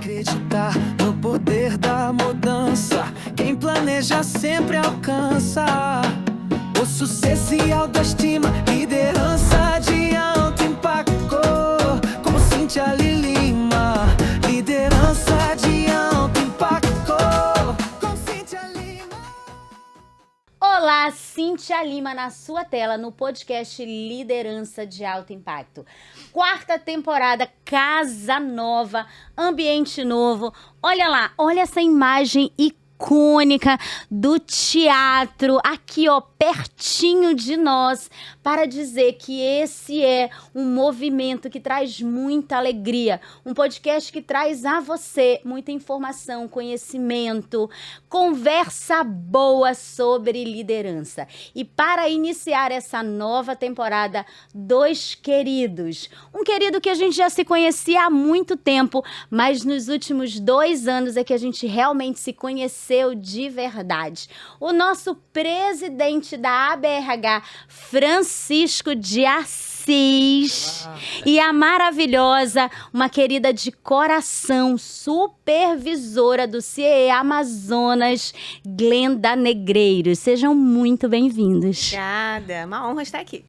acreditar no poder da mudança. Quem planeja sempre alcança o sucesso e autoestima. Liderança de alto impacto, como Cíntia Lima. Liderança de alto impacto, com Cíntia Lima. Olá, Cíntia Lima na sua tela no podcast Liderança de Alto Impacto. 4ª temporada, casa nova, ambiente novo. Olha lá, olha essa imagem icônica do teatro aqui, ó, pertinho de nós, para dizer que esse é um movimento que traz muita alegria, um podcast que traz a você muita informação, conhecimento, conversa boa sobre liderança. E para iniciar essa nova temporada, 2 queridos. Um querido que a gente já se conhecia há muito tempo, mas nos últimos 2 anos é que a gente realmente se conheceu de verdade. O nosso presidente da ABRH, Francisco de Assis, e a maravilhosa, uma querida de coração, supervisora do CIE Amazonas, Glenda Negreiros. Sejam muito bem-vindos. Obrigada, uma honra estar aqui.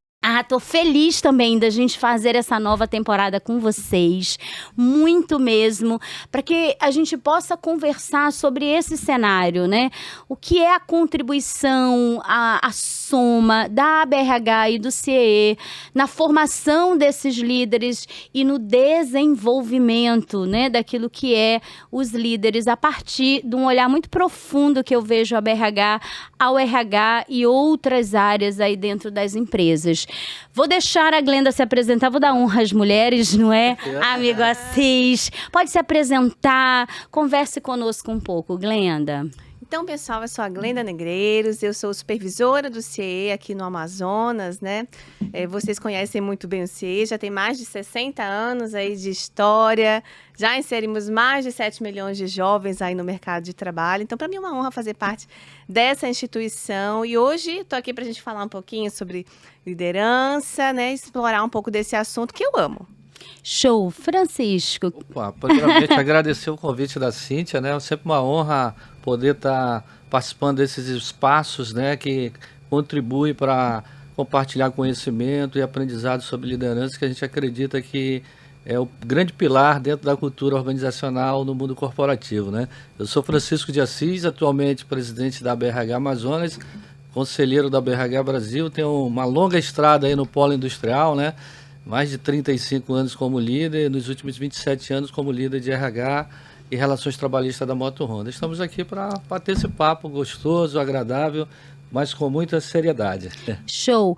Tô feliz também da gente fazer essa nova temporada com vocês, muito mesmo, para que a gente possa conversar sobre esse cenário, né? O que é a contribuição, a soma da ABRH e do CIE na formação desses líderes e no desenvolvimento, né, daquilo que é os líderes, a partir de um olhar muito profundo que eu vejo a ABRH, ao RH e outras áreas aí dentro das empresas. Vou deixar a Glenda se apresentar, vou dar honra às mulheres, não é? Amigo Assis, pode se apresentar, converse conosco um pouco, Glenda. Então, pessoal, eu sou a Glenda Negreiros, eu sou supervisora do CIE aqui no Amazonas, né? Vocês conhecem muito bem o CIE, já tem mais de 60 anos aí de história, já inserimos mais de 7 milhões de jovens aí no mercado de trabalho. Então, para mim é uma honra fazer parte dessa instituição e hoje estou aqui para a gente falar um pouquinho sobre liderança, né? Explorar um pouco desse assunto que eu amo. Show, Francisco. Primeiramente agradecer o convite da Cíntia, né? É sempre uma honra poder estar participando desses espaços, né, que contribuem para compartilhar conhecimento e aprendizado sobre liderança, que a gente acredita que é o grande pilar dentro da cultura organizacional no mundo corporativo, né? Eu sou Francisco de Assis, atualmente presidente da ABRH Amazonas, conselheiro da ABRH Brasil, tenho uma longa estrada aí no polo industrial, né? Mais de 35 anos como líder, nos últimos 27 anos como líder de RH e Relações Trabalhistas da Moto Honda. Estamos aqui para bater esse papo gostoso, agradável, mas com muita seriedade. Show.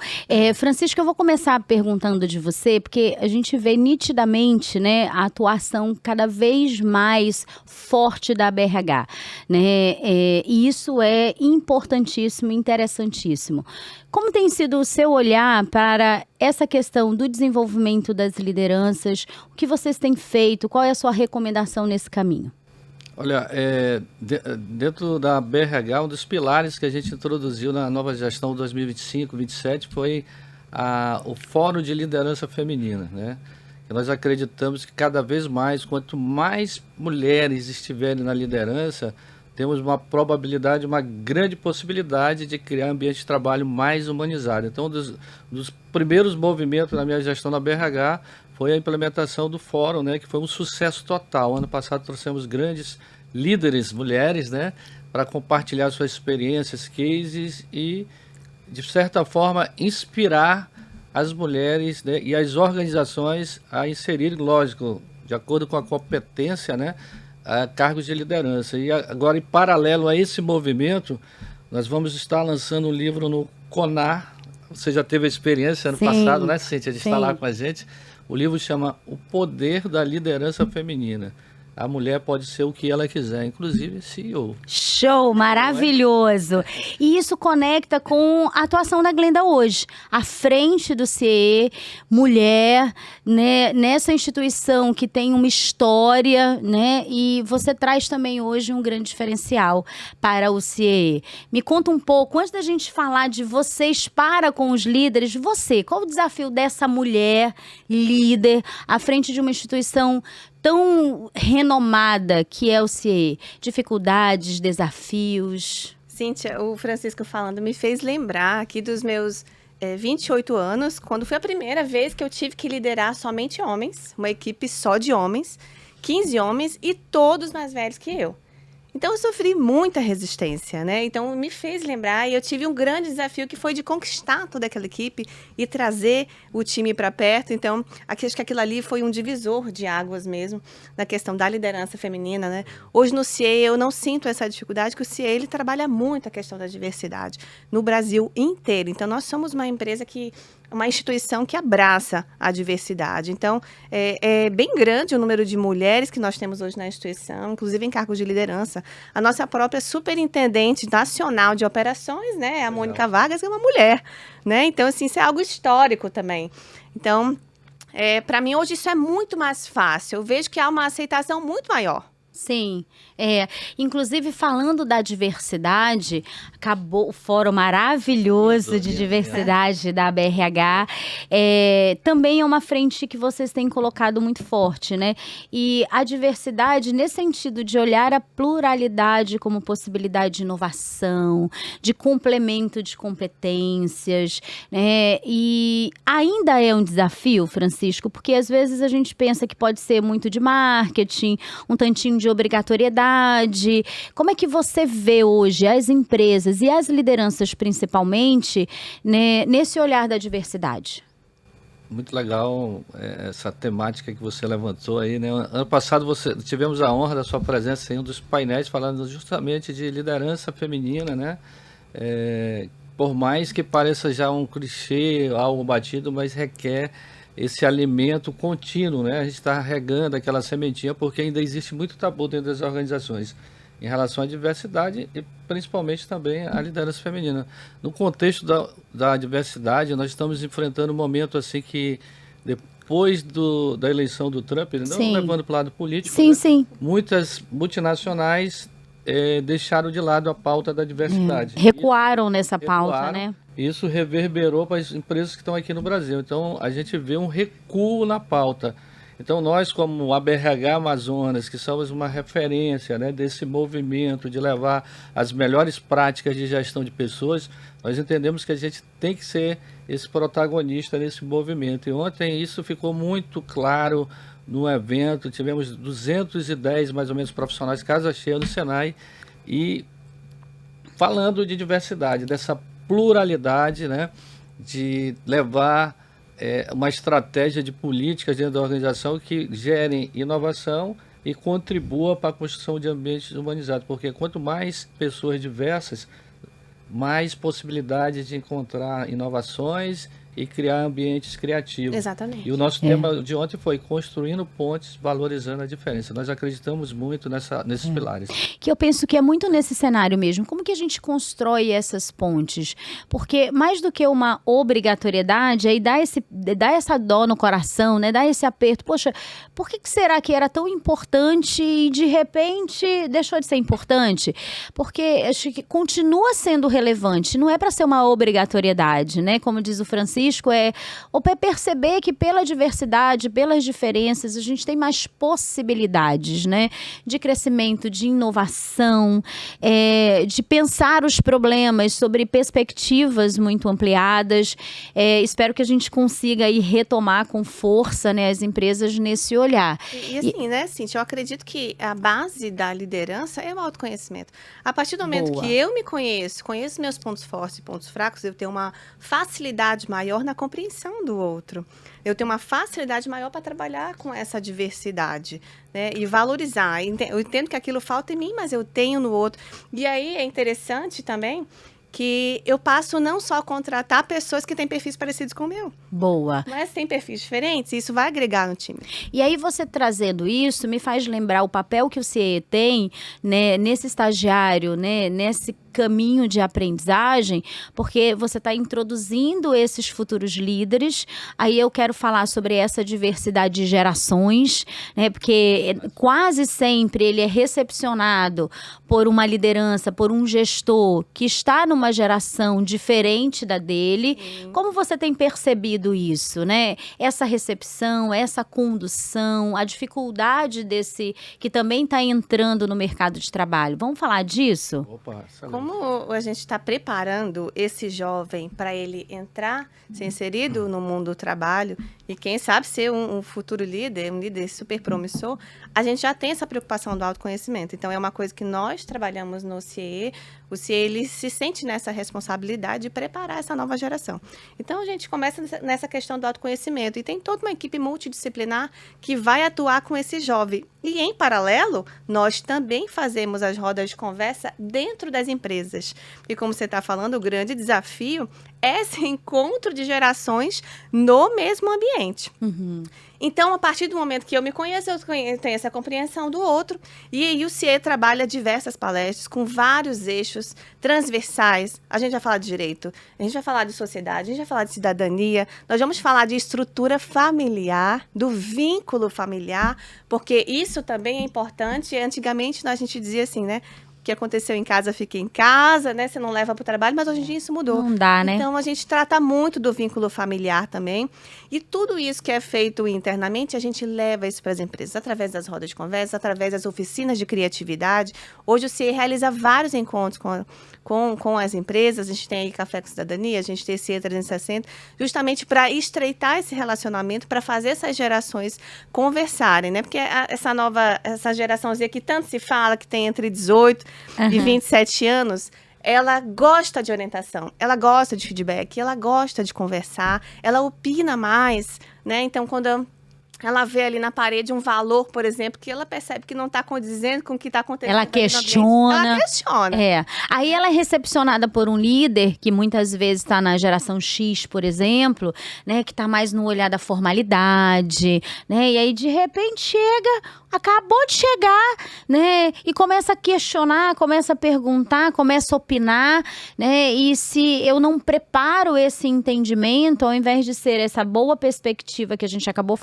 Francisco, eu vou começar perguntando de você, porque a gente vê nitidamente, né, a atuação cada vez mais forte da ABRH, né, e isso é importantíssimo, interessantíssimo. Como tem sido o seu olhar para essa questão do desenvolvimento das lideranças? O que vocês têm feito? Qual é a sua recomendação nesse caminho? Olha, dentro da BRH, um dos pilares que a gente introduziu na nova gestão 2025-27 foi o Fórum de Liderança Feminina, né? E nós acreditamos que cada vez mais, quanto mais mulheres estiverem na liderança, temos uma probabilidade, uma grande possibilidade de criar um ambiente de trabalho mais humanizado. Então, dos primeiros movimentos na minha gestão na BRH foi a implementação do fórum, né, que foi um sucesso total. Ano passado trouxemos grandes líderes, mulheres, né, para compartilhar suas experiências, cases e, de certa forma, inspirar as mulheres, né, e as organizações a inserirem, lógico, de acordo com a competência, né, cargos de liderança. E agora, em paralelo a esse movimento, nós vamos estar lançando um livro no CONAR. Você já teve a experiência ano passado, né, Cíntia, de estar lá com a gente. O livro chama O Poder da Liderança Feminina. A mulher pode ser o que ela quiser, inclusive CEO. Show, maravilhoso. E isso conecta com a atuação da Glenda hoje. À frente do CIE, mulher, né, nessa instituição que tem uma história, né, e você traz também hoje um grande diferencial para o CIE. Me conta um pouco, antes da gente falar de vocês para com os líderes, qual o desafio dessa mulher líder à frente de uma instituição tão renomada que é o CIE? Dificuldades, desafios? Cíntia, o Francisco falando me fez lembrar aqui dos meus 28 anos, quando foi a primeira vez que eu tive que liderar somente homens, uma equipe só de homens, 15 homens e todos mais velhos que eu. Então, eu sofri muita resistência, né? Então, me fez lembrar, e eu tive um grande desafio que foi de conquistar toda aquela equipe e trazer o time para perto. Então, acho que aquilo ali foi um divisor de águas mesmo, na questão da liderança feminina, né? Hoje, no CIE, eu não sinto essa dificuldade, porque o CIE, ele trabalha muito a questão da diversidade no Brasil inteiro. Então, nós somos uma empresa uma instituição que abraça a diversidade. Então, é bem grande o número de mulheres que nós temos hoje na instituição, inclusive em cargos de liderança. A nossa própria superintendente nacional de operações, né, a Mônica Vargas, é uma mulher, né? Então, assim, isso é algo histórico também. Então, para mim, hoje isso é muito mais fácil. Eu vejo que há uma aceitação muito maior. Sim, inclusive falando da diversidade, acabou o fórum maravilhoso de diversidade da BRH, também é uma frente que vocês têm colocado muito forte, né? E a diversidade nesse sentido de olhar a pluralidade como possibilidade de inovação, de complemento de competências, né? E ainda é um desafio, Francisco, porque às vezes a gente pensa que pode ser muito de marketing, um tantinho de obrigatoriedade. Como é que você vê hoje as empresas e as lideranças principalmente, né, nesse olhar da diversidade? Muito legal essa temática que você levantou aí, né? Ano passado tivemos a honra da sua presença em um dos painéis falando justamente de liderança feminina, né? Por mais que pareça já um clichê, algo batido, mas requer esse alimento contínuo, né? A gente está regando aquela sementinha porque ainda existe muito tabu dentro das organizações em relação à diversidade e principalmente também à liderança feminina. No contexto da diversidade, nós estamos enfrentando um momento assim que depois da eleição do Trump, não levando para o lado político, sim, né? sim. Muitas multinacionais deixaram de lado a pauta da diversidade. Recuaram nessa pauta, né? Isso reverberou para as empresas que estão aqui no Brasil. Então, a gente vê um recuo na pauta. Então, nós, como a BRH Amazonas, que somos uma referência, né, desse movimento de levar as melhores práticas de gestão de pessoas, nós entendemos que a gente tem que ser esse protagonista nesse movimento. E ontem isso ficou muito claro no evento. Tivemos 210, mais ou menos, profissionais, casa cheia no Senai, e falando de diversidade, dessa pluralidade, né, de levar uma estratégia de políticas dentro da organização que gerem inovação e contribua para a construção de ambientes humanizados, porque quanto mais pessoas diversas, mais possibilidades de encontrar inovações e criar ambientes criativos. Exatamente. E o nosso tema de ontem foi construindo pontes, valorizando a diferença. Nós acreditamos muito nesses pilares. Que eu penso que é muito nesse cenário mesmo. Como que a gente constrói essas pontes? Porque mais do que uma obrigatoriedade, aí dá essa dó no coração, né? Dá esse aperto. Poxa, por que será que era tão importante e de repente deixou de ser importante? Porque acho que continua sendo relevante. Não é para ser uma obrigatoriedade, né? Como diz o Francisco, ou perceber que pela diversidade, pelas diferenças, a gente tem mais possibilidades, né? De crescimento, de inovação, de pensar os problemas sobre perspectivas muito ampliadas. Espero que a gente consiga aí retomar com força, né, as empresas nesse olhar. E assim, né, Cíntia, eu acredito que a base da liderança é o autoconhecimento. A partir do momento que eu me conheço meus pontos fortes e pontos fracos, eu tenho uma facilidade maior na compreensão do outro. Eu tenho uma facilidade maior para trabalhar com essa diversidade, né? E valorizar. Eu entendo que aquilo falta em mim, mas eu tenho no outro. E aí é interessante também que eu passo não só a contratar pessoas que têm perfis parecidos com o meu. Boa. Mas têm perfis diferentes, e isso vai agregar no time. E aí você trazendo isso me faz lembrar o papel que o CIE tem, né, nesse estagiário, né, nesse caminho de aprendizagem, porque você está introduzindo esses futuros líderes. Aí eu quero falar sobre essa diversidade de gerações, né? Porque quase sempre ele é recepcionado por uma liderança, por um gestor que está numa geração diferente da dele. Como você tem percebido isso, né? Essa recepção, essa condução, a dificuldade desse que também está entrando no mercado de trabalho. Vamos falar disso? Opa, excelente. Como a gente está preparando esse jovem para ele entrar, ser inserido no mundo do trabalho e quem sabe ser um futuro líder, um líder super promissor, a gente já tem essa preocupação do autoconhecimento. Então, é uma coisa que nós trabalhamos no CIE. O CIE, ele se sente nessa responsabilidade de preparar essa nova geração. Então, a gente começa nessa questão do autoconhecimento e tem toda uma equipe multidisciplinar que vai atuar com esse jovem. E, em paralelo, nós também fazemos as rodas de conversa dentro das empresas. E, como você está falando, o grande desafio é esse encontro de gerações no mesmo ambiente. Então, a partir do momento que eu me conheço, eu tenho essa compreensão do outro. E aí o CIE trabalha diversas palestras com vários eixos transversais. A gente vai falar de direito, a gente vai falar de sociedade, a gente vai falar de cidadania. Nós vamos falar de estrutura familiar, do vínculo familiar, porque isso também é importante. Antigamente, a gente dizia assim, né? Que aconteceu em casa, fica em casa, né? Você não leva para o trabalho, mas hoje em dia isso mudou. Não dá, né? Então, a gente trata muito do vínculo familiar também. E tudo isso que é feito internamente, a gente leva isso para as empresas, através das rodas de conversa, através das oficinas de criatividade. Hoje, o CIE realiza vários encontros com as empresas. A gente tem aí Café com Cidadania, a gente tem esse CIE 360, justamente para estreitar esse relacionamento, para fazer essas gerações conversarem, né? Porque essa geraçãozinha que tanto se fala, que tem entre 18 e 27 anos, ela gosta de orientação, ela gosta de feedback, ela gosta de conversar, ela opina mais, né? Então, quando ela vê ali na parede um valor, por exemplo, que ela percebe que não está condizendo com o que está acontecendo. Ela questiona. Ela questiona. Aí ela é recepcionada por um líder que muitas vezes está na geração X, por exemplo, né, que está mais no olhar da formalidade, né? E aí de repente chega, acabou de chegar, né? E começa a questionar, começa a perguntar, começa a opinar, né? E se eu não preparo esse entendimento, ao invés de ser essa boa perspectiva que a gente acabou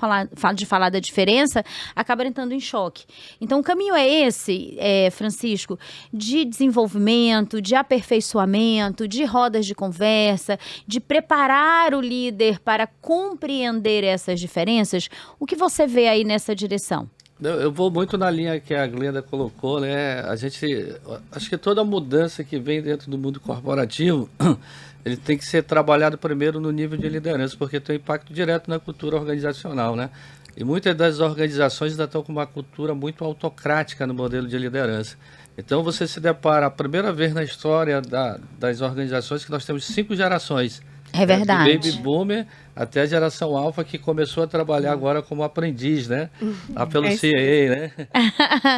de falar da diferença, acaba entrando em choque. Então, o caminho é esse, Francisco, de desenvolvimento, de aperfeiçoamento, de rodas de conversa, de preparar o líder para compreender essas diferenças. O que você vê aí nessa direção? Eu vou muito na linha que a Glenda colocou, né? Acho que toda mudança que vem dentro do mundo corporativo, ele tem que ser trabalhado primeiro no nível de liderança, porque tem um impacto direto na cultura organizacional, né? E muitas das organizações ainda estão com uma cultura muito autocrática no modelo de liderança. Então você se depara a primeira vez na história das organizações que nós temos 5 gerações. É verdade. Do Baby Boomer até a geração Alpha, que começou a trabalhar agora como aprendiz, né? Lá pelo CIE, né?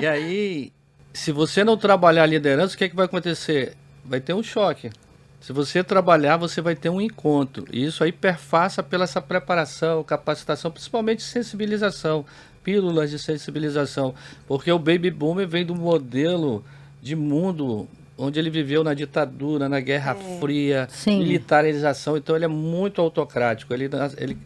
E aí, se você não trabalhar a liderança, o que é que vai acontecer? Vai ter um choque. Se você trabalhar, você vai ter um encontro. E isso aí perfassa pela essa preparação, capacitação, principalmente sensibilização, pílulas de sensibilização. Porque o Baby Boomer vem do modelo de mundo onde ele viveu na ditadura, na Guerra Fria, Sim. militarização. Então ele é muito autocrático. Ele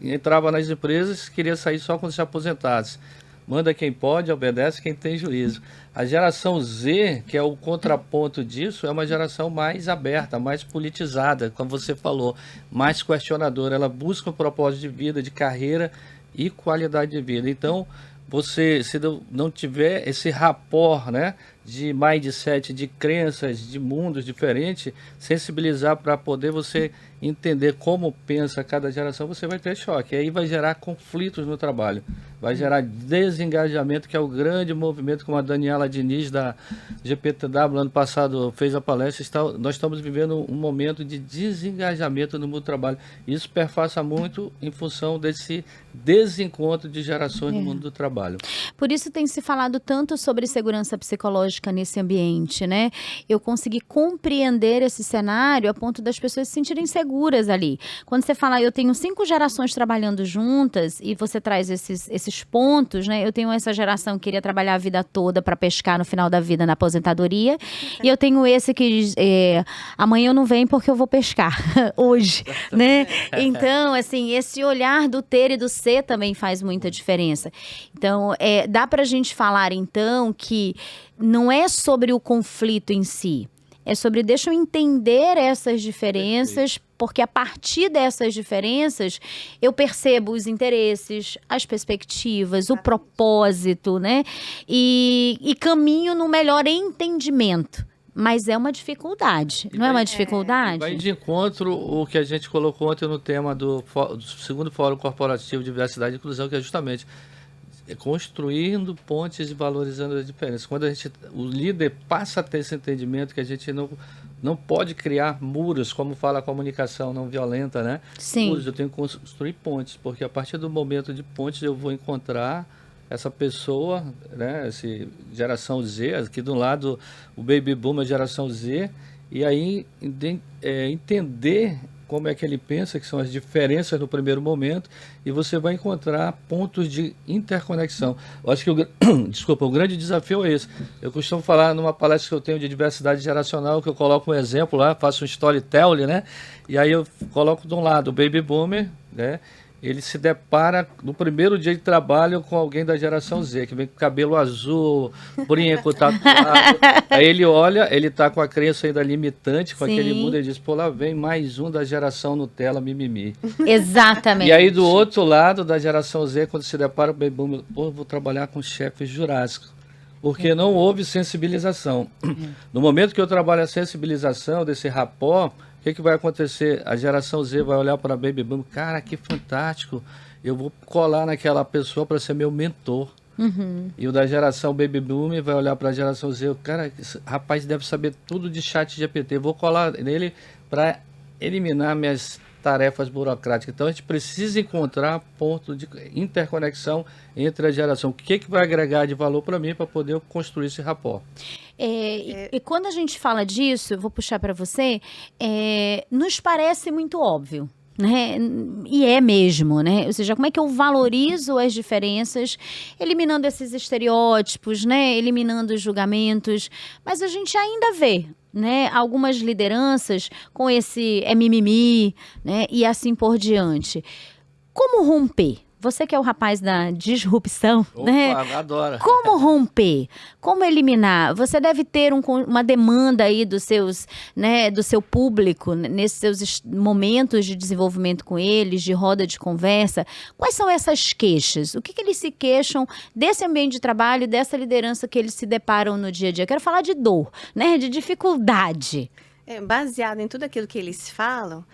entrava nas empresas e queria sair só quando se aposentasse. Manda quem pode, obedece quem tem juízo. A geração Z, que é o contraponto disso, é uma geração mais aberta, mais politizada, como você falou, mais questionadora. Ela busca um propósito de vida, de carreira e qualidade de vida. Então, você, se não tiver esse rapport, né, de mindset, de crenças, de mundos diferentes, sensibilizar para poder você entender como pensa cada geração, você vai ter choque. E aí vai gerar conflitos no trabalho, vai gerar desengajamento, que é o grande movimento, como a Daniela Diniz, da GPTW, ano passado fez a palestra. Nós estamos vivendo um momento de desengajamento no mundo do trabalho. Isso perfassa muito em função desse desencontro de gerações no mundo do trabalho. Por isso tem se falado tanto sobre segurança psicológica nesse ambiente, né? Eu consegui compreender esse cenário a ponto das pessoas se sentirem seguras seguras ali. Quando você fala, eu tenho 5 gerações trabalhando juntas e você traz esses pontos, né? Eu tenho essa geração que queria trabalhar a vida toda para pescar no final da vida na aposentadoria e eu tenho esse que diz, amanhã eu não venho porque eu vou pescar hoje, né? Então, assim, esse olhar do ter e do ser também faz muita diferença. Então, dá pra gente falar, então, que não é sobre o conflito em si, é sobre deixa eu entender essas diferenças, porque a partir dessas diferenças eu percebo os interesses, as perspectivas, o propósito, né? E caminho no melhor entendimento. Mas é uma dificuldade, não é uma dificuldade? Vai de encontro o que a gente colocou ontem no tema do segundo Fórum Corporativo de Diversidade e Inclusão, que é justamente construindo pontes e valorizando as diferenças. Quando o líder passa a ter esse entendimento que a gente não pode criar muros, como fala a comunicação não violenta, né? Sim. Muros, eu tenho que construir pontes, porque a partir do momento de pontes eu vou encontrar essa pessoa, né, essa geração Z, aqui do lado o Baby Boom é geração Z, e aí entender como é que ele pensa, que são as diferenças no primeiro momento, e você vai encontrar pontos de interconexão. Eu acho que o grande desafio é esse. Eu costumo falar numa palestra que eu tenho de diversidade geracional, que eu coloco um exemplo lá, faço um storytelling, né? E aí eu coloco de um lado o Baby Boomer, né? Ele se depara no primeiro dia de trabalho com alguém da geração Z, que vem com cabelo azul, brinco, tatuado. Aí ele olha, ele está com a crença ainda limitante, com aquele mundo, ele diz, pô, lá vem mais um da geração Nutella mimimi. Exatamente. E aí do outro lado da geração Z, quando se depara com o Baby Boom, pô, eu vou trabalhar com chefes jurássicos. Porque não houve sensibilização. No momento que eu trabalho a sensibilização desse rapport, o que vai acontecer? A geração Z vai olhar para Baby Boom, cara, que fantástico, eu vou colar naquela pessoa para ser meu mentor. E o da geração Baby Boom vai olhar para a geração Z, cara, esse rapaz deve saber tudo de chat GPT, vou colar nele para eliminar minhas tarefas burocráticas. Então a gente precisa encontrar ponto de interconexão entre a geração. O que vai agregar de valor para mim para poder construir esse rapport? E quando a gente fala disso, eu vou puxar para você, nos parece muito óbvio. Né? E é mesmo, né? Ou seja, como é que eu valorizo as diferenças, eliminando esses estereótipos, né? Eliminando os julgamentos, mas a gente ainda vê, né, algumas lideranças com esse mimimi, né, e assim por diante. Como romper? Você que é o rapaz da disrupção, Opa, né? Adora. Como romper? Como eliminar? Você deve ter uma demanda aí dos seus, né, do seu público, nesses seus momentos de desenvolvimento com eles, de roda de conversa. Quais são essas queixas? O que eles se queixam desse ambiente de trabalho, dessa liderança que eles se deparam no dia a dia? Quero falar de dor, né, de dificuldade. Baseado em tudo aquilo que eles falam,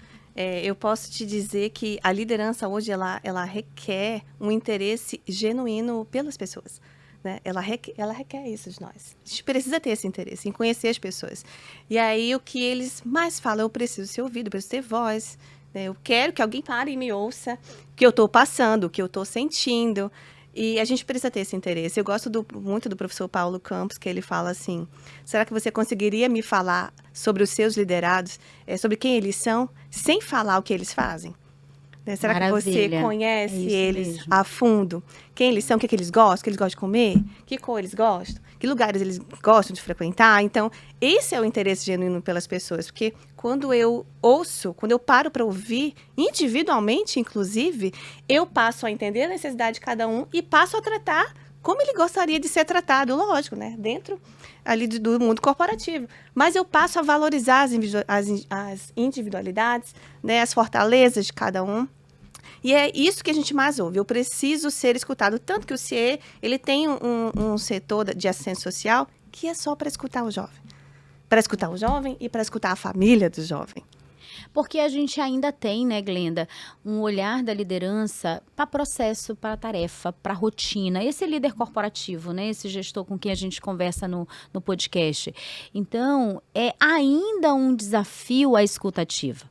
eu posso te dizer que a liderança hoje, ela requer um interesse genuíno pelas pessoas. Né? Ela requer isso de nós. A gente precisa ter esse interesse em conhecer as pessoas. E aí, o que eles mais falam, eu preciso ser ouvido, eu preciso ter voz. Né? Eu quero que alguém pare e me ouça o que eu estou passando, o que eu estou sentindo. E a gente precisa ter esse interesse. Eu gosto muito do professor Paulo Campos, que ele fala assim, será que você conseguiria me falar sobre os seus liderados, sobre quem eles são, sem falar o que eles fazem? Né? Será que você conhece eles mesmo a fundo? Quem eles são, o que eles gostam, o que eles gostam de comer, que cor eles gostam, que lugares eles gostam de frequentar? Então, esse é o interesse genuíno pelas pessoas, porque quando eu ouço, quando eu paro para ouvir, individualmente, inclusive, eu passo a entender a necessidade de cada um e passo a tratar como ele gostaria de ser tratado, lógico, né? Dentro ali do mundo corporativo. Mas eu passo a valorizar as individualidades, né? As fortalezas de cada um. E é isso que a gente mais ouve. Eu preciso ser escutado. Tanto que o CIE, ele tem um setor de assistência social que é só para escutar o jovem. Para escutar o jovem e para escutar a família do jovem. Porque a gente ainda tem, né, Glenda, um olhar da liderança para processo, para tarefa, para rotina. Esse líder corporativo, né, esse gestor com quem a gente conversa no podcast. Então, é ainda um desafio a escutativa.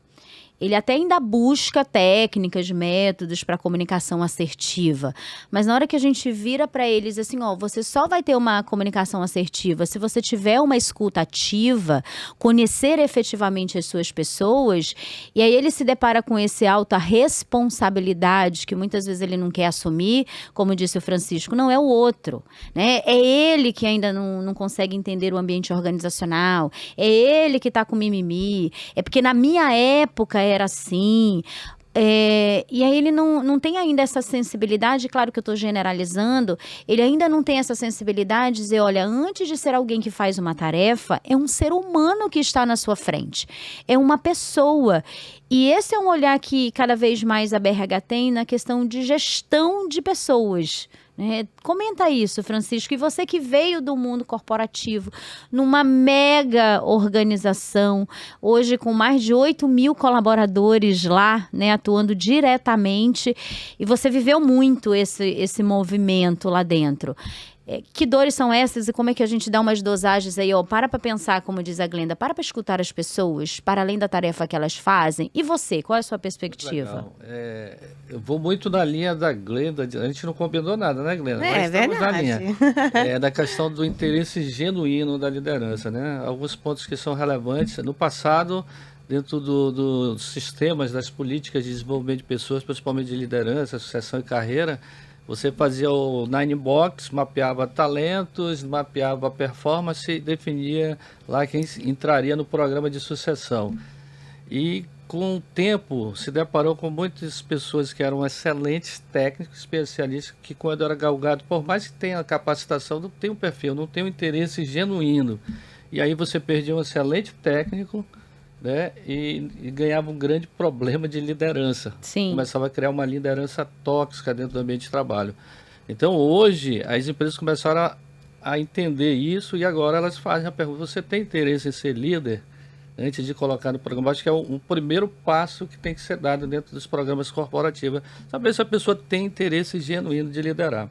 ele até ainda busca técnicas, métodos para comunicação assertiva. Mas na hora que a gente vira para eles assim, ó, você só vai ter uma comunicação assertiva se você tiver uma escuta ativa, conhecer efetivamente as suas pessoas, e aí ele se depara com esse alta responsabilidade que muitas vezes ele não quer assumir, como disse o Francisco, não é o outro, né? É ele que ainda não consegue entender o ambiente organizacional, é ele que está com mimimi, é porque na minha época era assim. E aí ele não tem ainda essa sensibilidade, claro que eu estou generalizando, ele ainda não tem essa sensibilidade de dizer, olha, antes de ser alguém que faz uma tarefa, é um ser humano que está na sua frente, é uma pessoa. E esse é um olhar que cada vez mais a BRH tem na questão de gestão de pessoas. Comenta isso, Francisco, e você que veio do mundo corporativo, numa mega organização, hoje com mais de 8.000 colaboradores lá, atuando diretamente, e você viveu muito esse movimento lá dentro. Que dores são essas e como é que a gente dá umas dosagens aí, ó, para pensar, como diz a Glenda, para escutar as pessoas, para além da tarefa que elas fazem. E você, qual é a sua perspectiva? Eu vou muito na linha da Glenda, a gente não combinou nada, né, Glenda? Mas estamos na linha. Da questão do interesse genuíno da liderança, né? Alguns pontos que são relevantes. No passado, dentro dos sistemas, das políticas de desenvolvimento de pessoas, principalmente de liderança, sucessão e carreira, você fazia o Nine Box, mapeava talentos, mapeava performance e definia lá quem entraria no programa de sucessão. E com o tempo se deparou com muitas pessoas que eram excelentes técnicos, especialistas, que quando era galgado, por mais que tenha capacitação, não tem um perfil, não tem um interesse genuíno. E aí você perdia um excelente técnico, né, e ganhava um grande problema de liderança. Sim. Começava a criar uma liderança tóxica dentro do ambiente de trabalho. Então, hoje, as empresas começaram a entender isso e agora elas fazem a pergunta, você tem interesse em ser líder? Antes de colocar no programa, acho que é um primeiro passo que tem que ser dado dentro dos programas corporativos. Saber se a pessoa tem interesse genuíno de liderar.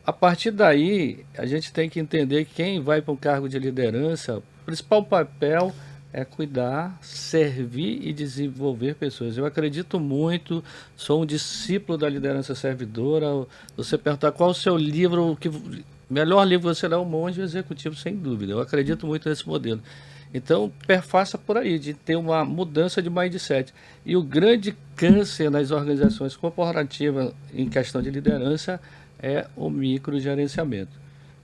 A partir daí, a gente tem que entender que quem vai para um cargo de liderança, o principal papel é cuidar, servir e desenvolver pessoas. Eu acredito muito, sou um discípulo da liderança servidora. Você perguntar qual o seu livro, melhor livro você lê, O Monge Executivo, sem dúvida. Eu acredito muito nesse modelo. Então, perfaça por aí, de ter uma mudança de mindset. E o grande câncer nas organizações corporativas em questão de liderança é o microgerenciamento.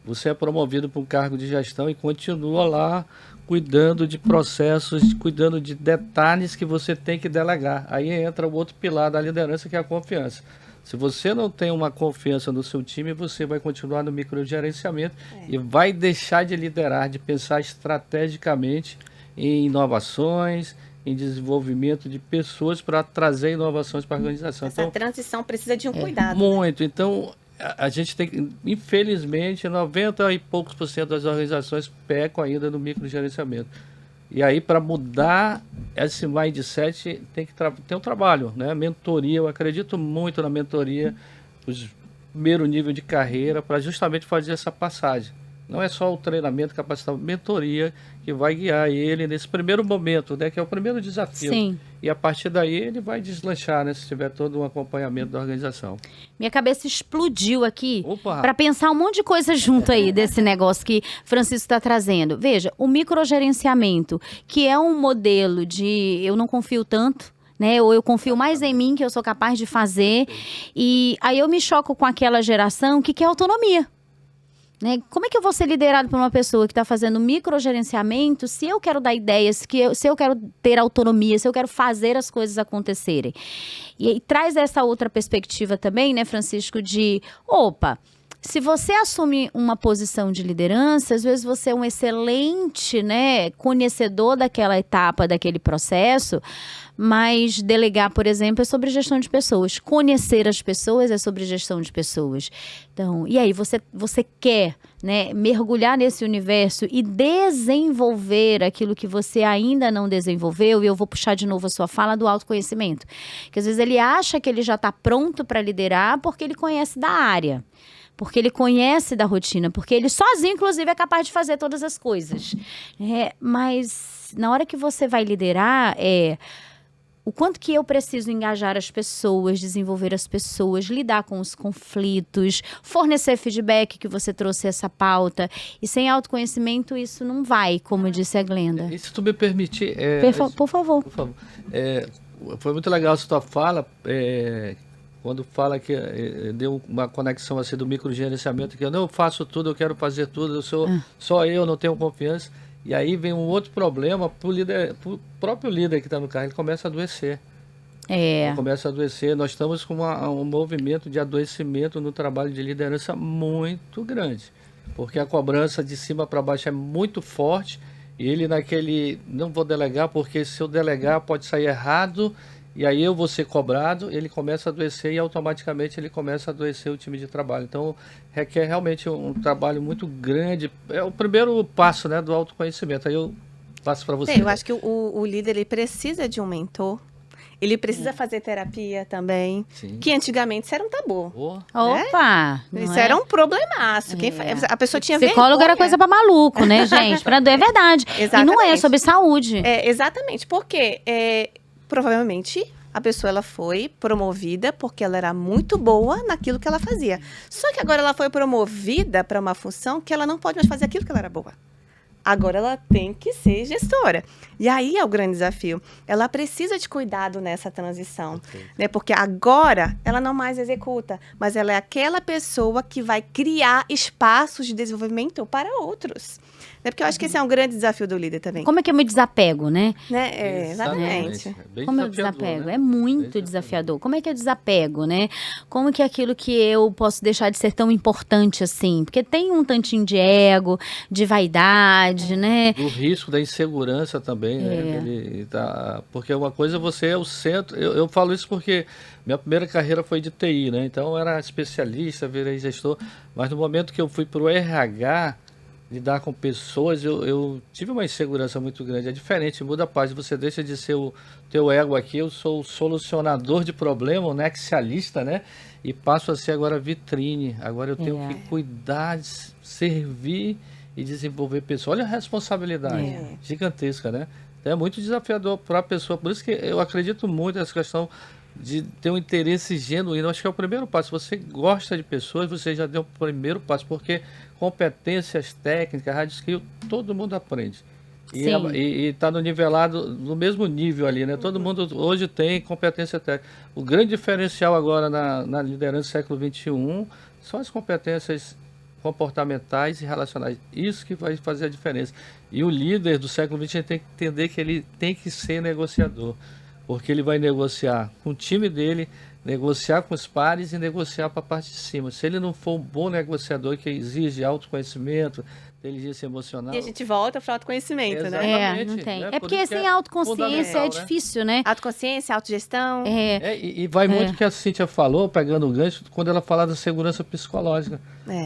Você é promovido para um cargo de gestão e continua lá cuidando de processos, cuidando de detalhes que você tem que delegar. Aí entra o outro pilar da liderança, que é a confiança. Se você não tem uma confiança no seu time, você vai continuar no microgerenciamento e vai deixar de liderar, de pensar estrategicamente em inovações, em desenvolvimento de pessoas para trazer inovações para a organização. Essa transição precisa de um cuidado. Muito. Então, a gente tem, infelizmente, 90 e poucos % das organizações pecam ainda no microgerenciamento. E aí, para mudar esse mindset, tem que ter um trabalho, né? Mentoria, eu acredito muito na mentoria, os primeiro nível de carreira, para justamente fazer essa passagem. Não é só o treinamento, capacitação, mentoria, que vai guiar ele nesse primeiro momento, né? Que é o primeiro desafio. Sim. E a partir daí ele vai deslanchar, né? Se tiver todo um acompanhamento da organização. Minha cabeça explodiu aqui Opa! para pensar um monte de coisa junto aí desse negócio que Francisco está trazendo. Veja, o microgerenciamento, que é um modelo de eu não confio tanto, né? Ou eu confio mais em mim, que eu sou capaz de fazer. E aí eu me choco com aquela geração que quer autonomia. Né? Como é que eu vou ser liderado por uma pessoa que está fazendo microgerenciamento se eu quero dar ideias, se eu quero ter autonomia, se eu quero fazer as coisas acontecerem? E traz essa outra perspectiva também, né, Francisco, de, se você assume uma posição de liderança, às vezes você é um excelente, né, conhecedor daquela etapa, daquele processo, mas delegar, por exemplo, é sobre gestão de pessoas. Conhecer as pessoas é sobre gestão de pessoas. Então, e aí, você quer, né, mergulhar nesse universo e desenvolver aquilo que você ainda não desenvolveu, e eu vou puxar de novo a sua fala do autoconhecimento. Que às vezes ele acha que ele já está pronto para liderar porque ele conhece da área. Porque ele conhece da rotina, porque ele sozinho, inclusive, é capaz de fazer todas as coisas. Mas na hora que você vai liderar, o quanto que eu preciso engajar as pessoas, desenvolver as pessoas, lidar com os conflitos, fornecer feedback, que você trouxe essa pauta. E sem autoconhecimento isso não vai, como disse a Glenda. E se tu me permitir... Por favor. Por favor. Foi muito legal essa tua fala, quando fala que deu uma conexão assim do microgerenciamento, que eu não faço tudo, eu quero fazer tudo, eu sou só eu, não tenho confiança. E aí vem um outro problema pro próprio líder que está no carro, ele começa a adoecer. Ele começa a adoecer. Nós estamos com um movimento de adoecimento no trabalho de liderança muito grande, porque a cobrança de cima para baixo é muito forte, e ele não vou delegar, porque se eu delegar pode sair errado, e aí eu vou ser cobrado, ele começa a adoecer e automaticamente ele começa a adoecer o time de trabalho. Então, requer realmente um trabalho muito grande. É o primeiro passo, né, do autoconhecimento. Aí eu passo para você. Eu acho que o líder ele precisa de um mentor. Ele precisa fazer terapia também, que antigamente isso era um tabu. Opa! Isso era um problemaço. A pessoa tinha Psicólogo vergonha. era coisa pra maluco, né, gente? É verdade. Exatamente. E não é sobre saúde. Exatamente, porque provavelmente a pessoa ela foi promovida porque ela era muito boa naquilo que ela fazia. Só que agora ela foi promovida para uma função que ela não pode mais fazer aquilo que ela era boa. Agora ela tem que ser gestora. E aí é o grande desafio. Ela precisa de cuidado nessa transição. Né? Porque agora ela não mais executa, mas ela é aquela pessoa que vai criar espaços de desenvolvimento para outros. Né? Porque eu acho que esse é um grande desafio do líder também. Como é que eu me desapego, né? Exatamente. Como eu desapego? Né? É muito desafiador. Como é que eu desapego, né? Como que é aquilo que eu posso deixar de ser tão importante assim? Porque tem um tantinho de ego, de vaidade, né? Do risco da insegurança também, né? Porque uma coisa você é o centro. Eu falo isso porque minha primeira carreira foi de TI, né? Então eu era especialista, virei gestor. Mas no momento que eu fui para o RH, lidar com pessoas, eu tive uma insegurança muito grande. É diferente, muda a página. Você deixa de ser o teu ego aqui, eu sou o solucionador de problema, o nexialista, né? E passo a ser agora vitrine. Agora eu tenho que cuidar, servir e desenvolver pessoas. Olha a responsabilidade gigantesca, né? É muito desafiador para a pessoa. Por isso que eu acredito muito nessa questão de ter um interesse genuíno. Acho que é o primeiro passo. Se você gosta de pessoas, você já deu o primeiro passo, porque competências técnicas, hard skill, todo mundo aprende. E está no nivelado, no mesmo nível ali, né? Todo mundo hoje tem competência técnica. O grande diferencial agora na liderança do século XXI são as competências comportamentais e relacionais. Isso que vai fazer a diferença. E o líder do século XX tem que entender que ele tem que ser negociador, porque ele vai negociar com o time dele, negociar com os pares e negociar para a parte de cima. Se ele não for um bom negociador, que exige autoconhecimento, inteligência emocional... E a gente volta para o autoconhecimento, né? Exatamente, Não tem. né? É porque sem autoconsciência é difícil, né? Autoconsciência, autogestão. E vai muito que a Cíntia falou, pegando o gancho, quando ela fala da segurança psicológica.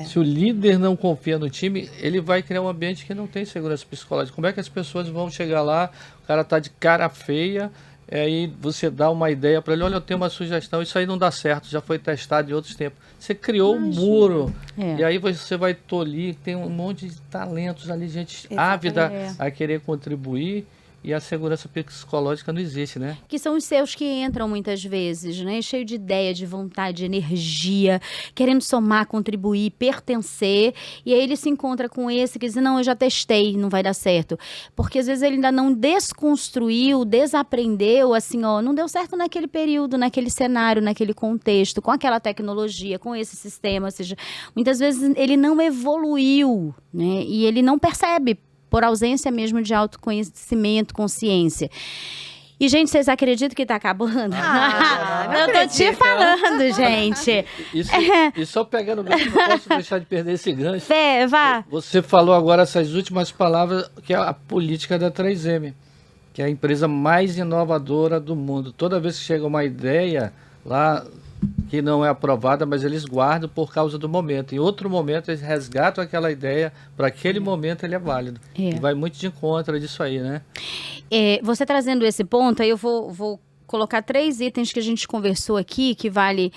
Se o líder não confia no time, ele vai criar um ambiente que não tem segurança psicológica. Como é que as pessoas vão chegar lá, o cara tá de cara feia, aí você dá uma ideia para ele, olha, eu tenho uma sugestão, isso aí não dá certo, já foi testado em outros tempos. Você criou um muro, e aí você vai tolir, tem um monte de talentos ali, gente ávida a querer contribuir, e a segurança psicológica não existe, né? Que são os seus que entram muitas vezes, né? Cheio de ideia, de vontade, de energia, querendo somar, contribuir, pertencer. E aí ele se encontra com esse que diz, não, eu já testei, não vai dar certo. Porque às vezes ele ainda não desconstruiu, desaprendeu, assim, ó, não deu certo naquele período, naquele cenário, naquele contexto, com aquela tecnologia, com esse sistema. Ou seja, muitas vezes ele não evoluiu, né? E ele não percebe, por ausência mesmo de autoconhecimento, consciência. E, gente, vocês acreditam que tá acabando? Eu tô te falando, gente. E só pegando o gancho, não posso deixar de perder esse gancho. Vá. Você falou agora essas últimas palavras, que é a política da 3M, que é a empresa mais inovadora do mundo. Toda vez que chega uma ideia lá que não é aprovada, mas eles guardam por causa do momento. Em outro momento, eles resgatam aquela ideia, para aquele momento ele é válido. E vai muito de encontro disso aí, né? Você trazendo esse ponto, aí eu vou colocar 3 itens que a gente conversou aqui que vale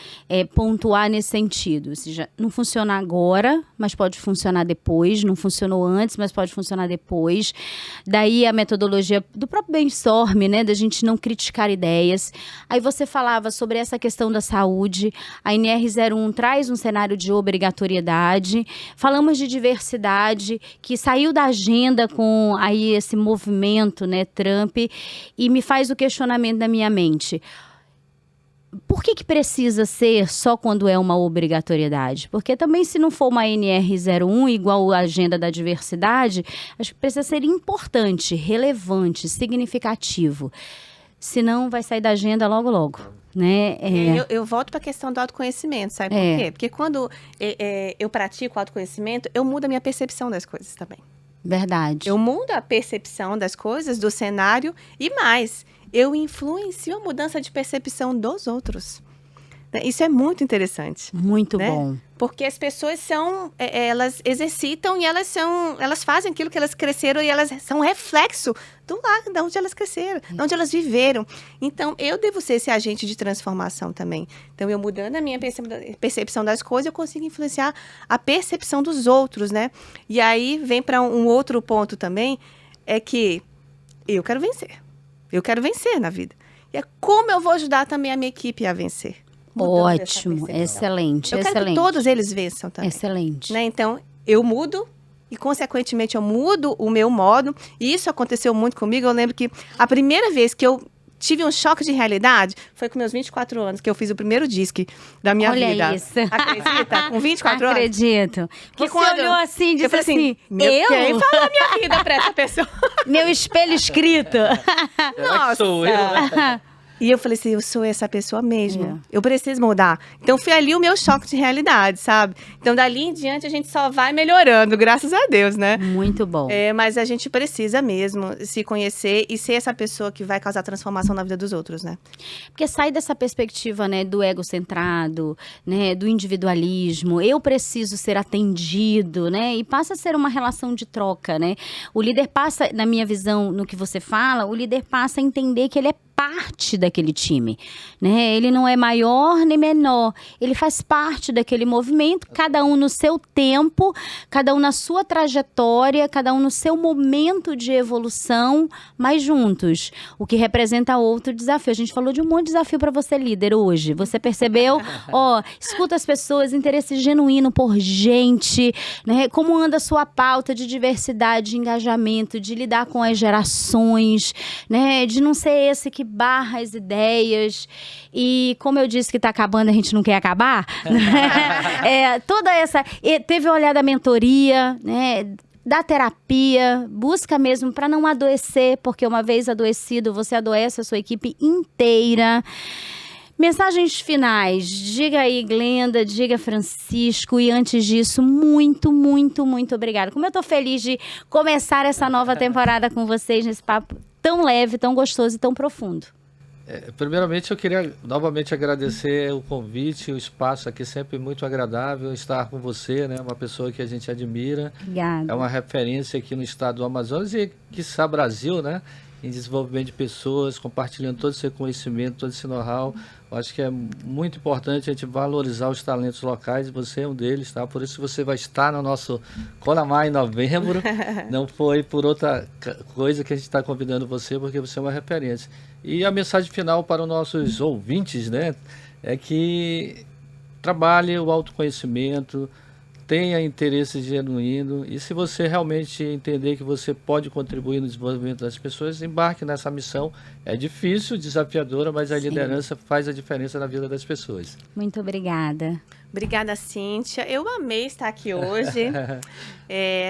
pontuar nesse sentido. Ou seja, não funciona agora, mas pode funcionar depois. Não funcionou antes, mas pode funcionar depois. Daí a metodologia do próprio brainstorm, né? Da gente não criticar ideias. Aí você falava sobre essa questão da saúde. A NR01 traz um cenário de obrigatoriedade. Falamos de diversidade, que saiu da agenda com aí esse movimento, né, Trump, e me faz o questionamento da minha mente. Por que precisa ser só quando é uma obrigatoriedade? Porque também se não for uma NR01 igual a agenda da diversidade, acho que precisa ser importante, relevante, significativo. Senão vai sair da agenda logo, logo. Né? Eu volto para a questão do autoconhecimento, sabe por quê? Porque quando eu pratico o autoconhecimento, eu mudo a minha percepção das coisas também. Verdade. Eu mudo a percepção das coisas, do cenário e mais, eu influencio a mudança de percepção dos outros. Isso é muito interessante. Muito né? bom. Porque as pessoas elas exercitam e elas fazem aquilo que elas cresceram e elas são reflexo do lar, de onde elas cresceram, de onde elas viveram. Então, eu devo ser esse agente de transformação também. Então, eu mudando a minha percepção das coisas, eu consigo influenciar a percepção dos outros, né? E aí, vem para um outro ponto também, é que eu quero vencer. Eu quero vencer na vida. E é como eu vou ajudar também a minha equipe a vencer. Ótimo, excelente, eu quero que todos eles vençam também. Excelente. Né? Então, eu mudo e, consequentemente, eu mudo o meu modo. E isso aconteceu muito comigo. Eu lembro que a primeira vez que eu tive um choque de realidade foi com meus 24 anos, que eu fiz o primeiro disco da minha vida. Olha isso. Acredita? Com 24 anos? Acredito. Que Você olhou assim e disse assim, quem falou minha vida pra essa pessoa? Meu espelho escrito. Nossa. Sou eu, né? E eu falei assim, eu sou essa pessoa mesmo. Eu preciso mudar. Então, foi ali o meu choque de realidade, sabe? Então, dali em diante, a gente só vai melhorando, graças a Deus, né? Muito bom. Mas a gente precisa mesmo se conhecer e ser essa pessoa que vai causar transformação na vida dos outros, né? Porque sai dessa perspectiva, né, do egocentrado, né, do individualismo. Eu preciso ser atendido, né? E passa a ser uma relação de troca, né? O líder passa, na minha visão, no que você fala, o líder passa a entender que ele é parte daquele time, né? Ele não é maior nem menor, ele faz parte daquele movimento, cada um no seu tempo, cada um na sua trajetória, cada um no seu momento de evolução, mas juntos, o que representa outro desafio. A gente falou de um monte de desafio para você, líder, hoje. Você percebeu? Escuta as pessoas, interesse genuíno por gente, né? Como anda a sua pauta de diversidade, de engajamento, de lidar com as gerações, né? De não ser esse que barra as ideias. E como eu disse que está acabando, a gente não quer acabar, né? Toda essa... Teve o olhar da mentoria, né? Da terapia, busca mesmo para não adoecer, porque uma vez adoecido, você adoece a sua equipe inteira. Mensagens finais, diga aí, Glenda, diga Francisco, e antes disso, muito, muito, muito obrigada. Como eu tô feliz de começar essa nova temporada com vocês nesse papo tão leve, tão gostoso e tão profundo. Primeiramente, eu queria novamente agradecer o convite, o espaço aqui sempre muito agradável estar com você, né? Uma pessoa que a gente admira. Obrigada. É uma referência aqui no estado do Amazonas e, quiçá, Brasil, né? Em desenvolvimento de pessoas, compartilhando todo esse conhecimento, todo esse know-how. Eu acho que é muito importante a gente valorizar os talentos locais, e você é um deles, tá? Por isso você vai estar no nosso Conamá em novembro. Não foi por outra coisa que a gente está convidando você, porque você é uma referência. E a mensagem final para os nossos ouvintes, né? É que trabalhe o autoconhecimento, tenha interesse genuíno, e se você realmente entender que você pode contribuir no desenvolvimento das pessoas, embarque nessa missão. É difícil, desafiadora, mas a liderança faz a diferença na vida das pessoas. Muito obrigada. Obrigada, Cíntia. Eu amei estar aqui hoje.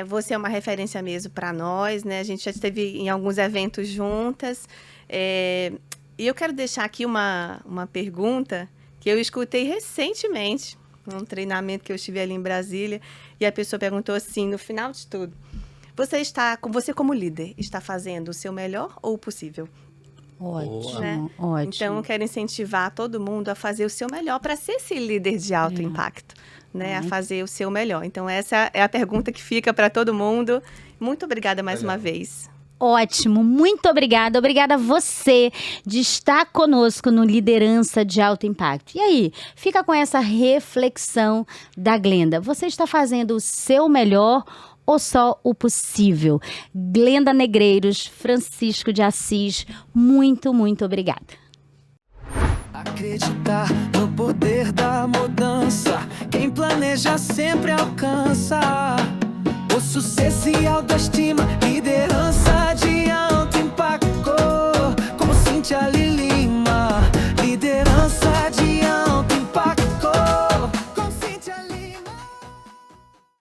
Você é uma referência mesmo para nós, né? A gente já esteve em alguns eventos juntas. E eu quero deixar aqui uma pergunta que eu escutei recentemente, num treinamento que eu estive ali em Brasília, e a pessoa perguntou assim, no final de tudo, você como líder, está fazendo o seu melhor ou o possível? Ótimo, né? Ótimo. Então, eu quero incentivar todo mundo a fazer o seu melhor para ser esse líder de alto impacto, né? A fazer o seu melhor. Então, essa é a pergunta que fica para todo mundo. Muito obrigada mais uma vez. Ótimo, muito obrigada. Obrigada a você de estar conosco no Liderança de Alto Impacto. E aí, fica com essa reflexão da Glenda. Você está fazendo o seu melhor ou só o possível? Glenda Negreiros, Francisco de Assis, muito, muito obrigada. Acreditar no poder da mudança. Quem planeja sempre alcança. O sucesso e autoestima, liderança de alto impacto. Como Cintia